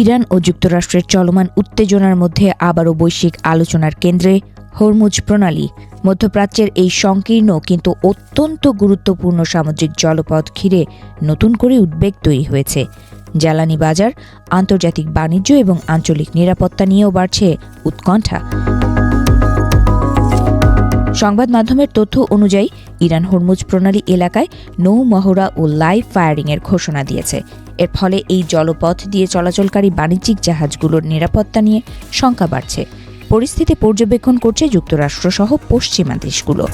Iran ও যুক্তরাষ্ট্রের চলমান উত্তেজনার মধ্যে আবারও বৈশ্বিক আলোচনার কেন্দ্রে হরমুজ প্রণালী। মধ্যপ্রাচ্যের এই সংকীর্ণ কিন্তু অত্যন্ত গুরুত্বপূর্ণ সামুদ্রিক জলপথ ঘিরে নতুন করে উদ্বেগ তৈরি হয়েছে। জ্বালানি বাজার, আন্তর্জাতিক বাণিজ্য এবং আঞ্চলিক নিরাপত্তা নিয়েও বাড়ছে উৎকণ্ঠা। সংবাদ মাধ্যমের তথ্য অনুযায়ী ইরান হরমুজ প্রণালী এলাকায় নৌ মহড়া ও লাইভ ফায়ারিংয়ের ঘোষণা দিয়েছে। এর ফলে এই জলপথ দিয়ে চলাচলকারী বাণিজ্যিক জাহাজগুলোর নিরাপত্তা নিয়ে শঙ্কা বাড়ছে। পরিস্থিতি পর্যবেক্ষণ করছে যুক্তরাষ্ট্রসহ পশ্চিমা দেশগুলো।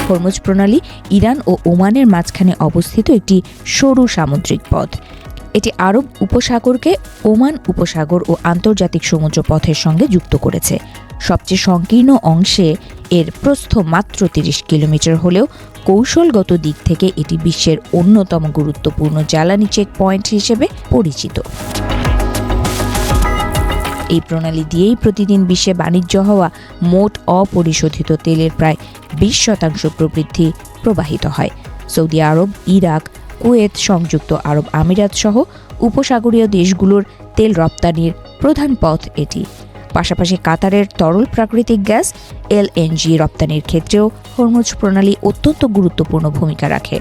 হরমুজ প্রণালী ইরান ও ওমানের মাঝখানে অবস্থিত একটি সরু সামুদ্রিক পথ। এটি আরব উপসাগরকে ওমান উপসাগর ও আন্তর্জাতিক সমুদ্র পথের সঙ্গে যুক্ত করেছে। সবচেয়ে সংকীর্ণ অংশে এর প্রস্থ মাত্র ৩০ কিলোমিটার হলেও কৌশলগত দিক থেকে এটি বিশ্বের অন্যতম গুরুত্বপূর্ণ জ্বালানি চেক পয়েন্ট হিসেবে পরিচিত। এই প্রণালী দিয়েই প্রতিদিন বিশ্বে বাণিজ্য হওয়া মোট অপরিশোধিত তেলের প্রায় ২০% প্রবৃদ্ধি প্রবাহিত হয়। সৌদি আরব, ইরাক, কুয়েত, সংযুক্ত আরব আমিরাত সহ উপসাগরীয় দেশগুলোর তেল রপ্তানির প্রধান পথ এটি। পাশাপাশি কাতারের তরল প্রাকৃতিক গ্যাস এলএনজি রপ্তানির ক্ষেত্রেও হরমুজ প্রণালী অত্যন্ত গুরুত্বপূর্ণ ভূমিকা রাখে।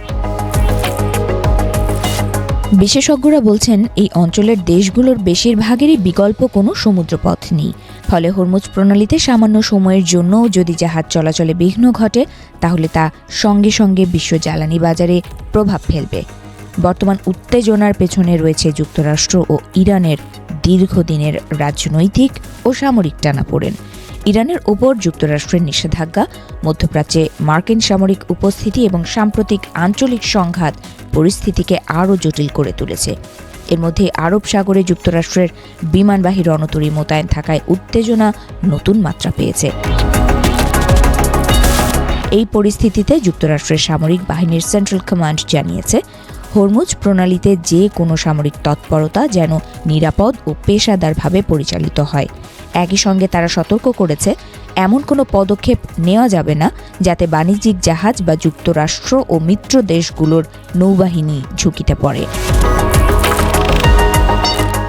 বিশেষজ্ঞরা বলছেন, এই অঞ্চলের দেশগুলোর বেশিরভাগেরই বিকল্প কোনো সমুদ্রপথ নেই। ফলে হরমুজ প্রণালীতে সামান্য সময়ের জন্য যদি জাহাজ চলাচলে বিঘ্ন ঘটে, তাহলে তা সঙ্গে সঙ্গে বিশ্ব জ্বালানি বাজারে প্রভাব ফেলবে। বর্তমান উত্তেজনার পেছনে রয়েছে যুক্তরাষ্ট্র ও ইরানের দীর্ঘদিনের রাজনৈতিক ও সামরিক টানাপোড়েন। ইরানের ওপর যুক্তরাষ্ট্রের নিষেধাজ্ঞা, মধ্যপ্রাচ্যে মার্কিন সামরিক উপস্থিতি এবং সাম্প্রতিক আঞ্চলিক সংঘাত পরিস্থিতিকে আরও জটিল করে তুলেছে। এর মধ্যে আরব সাগরে যুক্তরাষ্ট্রের বিমানবাহী রণতরী মোতায়েন থাকায় উত্তেজনা নতুন মাত্রা পেয়েছে। এই পরিস্থিতিতে যুক্তরাষ্ট্রের সামরিক বাহিনীর সেন্ট্রাল কমান্ড জানিয়েছে, হরমুজ প্রণালীতে যে কোনো সামরিক তৎপরতা যেন নিরাপদ ও পেশাদারভাবে পরিচালিত হয়। একই সঙ্গে তারা সতর্ক করেছে, এমন কোনো পদক্ষেপ নেওয়া যাবে না যাতে বাণিজ্যিক জাহাজ বা যুক্তরাষ্ট্র ও মিত্র দেশগুলোর নৌবাহিনী ঝুঁকিতে পড়ে।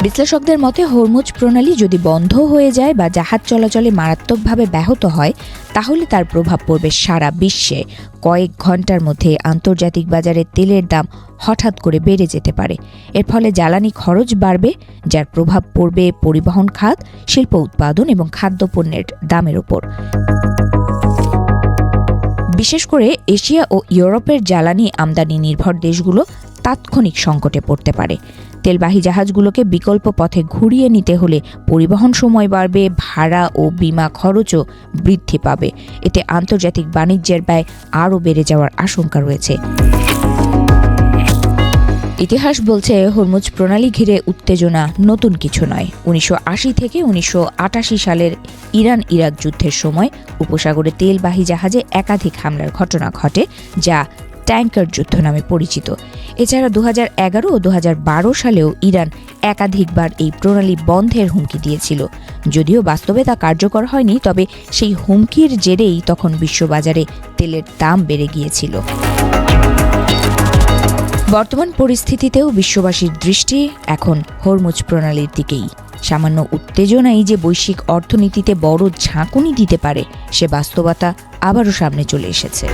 বিশ্লেষকদের মতে, হরমুজ প্রণালী যদি বন্ধ হয়ে যায় বা জাহাজ চলাচলে মারাত্মকভাবে ব্যাহত হয়, তাহলে তার প্রভাব পড়বে সারা বিশ্বে। কয়েক ঘন্টার মধ্যে আন্তর্জাতিক বাজারে তেলের দাম হঠাৎ করে বেড়ে যেতে পারে। এর ফলে জ্বালানি খরচ বাড়বে, যার প্রভাব পড়বে পরিবহন খাত, শিল্প উৎপাদন এবং খাদ্যপণ্যের দামের ওপর। বিশেষ করে এশিয়া ও ইউরোপের জ্বালানি আমদানি নির্ভর দেশগুলো তাৎক্ষণিক সংকটে পড়তে পারে। তেলবাহী জাহাজগুলোকে বিকল্প পথে ঘুরিয়ে নিতে হলে পরিবহন সময় বাড়বে, ভাড়া ও বিমা খরচও বৃদ্ধি পাবে। এতে আন্তর্জাতিক বাণিজ্যের ব্যয় আরও বেড়ে যাওয়ার আশঙ্কা রয়েছে। ইতিহাস বলছে, হরমুজ প্রণালী ঘিরে উত্তেজনা নতুন কিছু নয়। ১৯৮০ থেকে ১৯৮৮ সালের ইরান ইরাক যুদ্ধের সময় উপসাগরে তেলবাহী জাহাজে একাধিক হামলার ঘটনা ঘটে, যা ট্যাঙ্কার যুদ্ধ নামে পরিচিত। এছাড়া ২০১১ ও ২০১২ সালেও ইরান একাধিকবার এই প্রণালী বন্ধের হুমকি দিয়েছিল। যদিও বাস্তবে তা কার্যকর হয়নি, তবে সেই হুমকির জেরেই তখন বিশ্ববাজারে তেলের দাম বেড়ে গিয়েছিল। বর্তমান পরিস্থিতিতেও বিশ্ববাসীর দৃষ্টি এখন হরমুজ প্রণালীর দিকেই। সামান্য উত্তেজনাই যে বৈশ্বিক অর্থনীতিতে বড় ঝাঁকুনি দিতে পারে, সে বাস্তবতা আবারও সামনে চলে এসেছে।